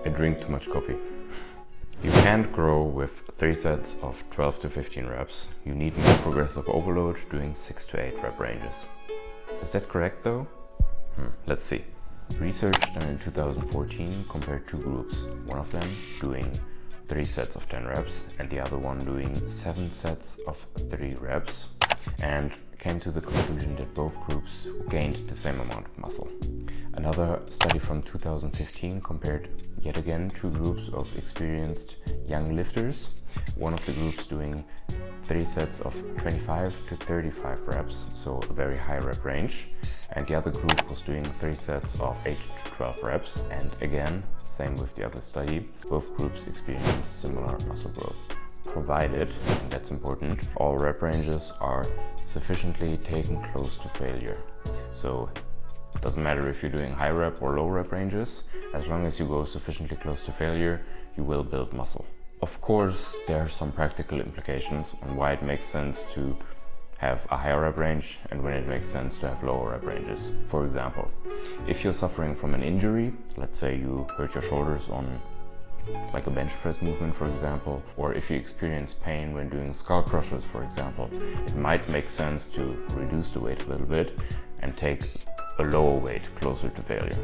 I drink too much coffee. You can't grow with 3 sets of 12 to 15 reps. You need more progressive overload doing 6 to 8 rep ranges. Is that correct though? Let's see. Research done in 2014 compared two groups. One of them doing 3 sets of 10 reps and the other one doing 7 sets of 3 reps, and came to the conclusion that both groups gained the same amount of muscle. Another study from 2015 compared yet again two groups of experienced young lifters. One of the groups doing 3 sets of 25 to 35 reps, so a very high rep range, and the other group was doing 3 sets of 8 to 12 reps, and again, same with the other study, both groups experienced similar muscle growth. Provided, and that's important, all rep ranges are sufficiently taken close to failure. So it doesn't matter if you're doing high rep or low rep ranges, as long as you go sufficiently close to failure, you will build muscle. Of course, there are some practical implications on why it makes sense to have a higher rep range and when it makes sense to have lower rep ranges. For example, if you're suffering from an injury, let's say you hurt your shoulders on like a bench press movement, for example, or if you experience pain when doing skull crushers, for example, it might make sense to reduce the weight a little bit and take a lower weight closer to failure.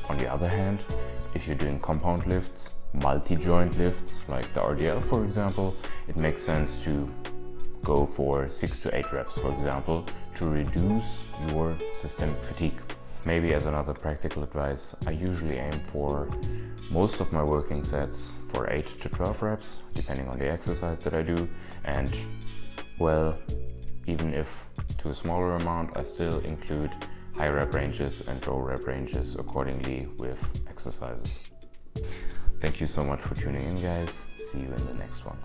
On the other hand, if you're doing compound lifts, multi-joint lifts like the RDL, for example, it makes sense to go for 6 to 8 reps, for example, to reduce your systemic fatigue. Maybe as another practical advice, I usually aim for most of my working sets for 8 to 12 reps, depending on the exercise that I do. And well, even if to a smaller amount, I still include high rep ranges and low rep ranges accordingly with exercises. Thank you so much for tuning in, guys. See you in the next one.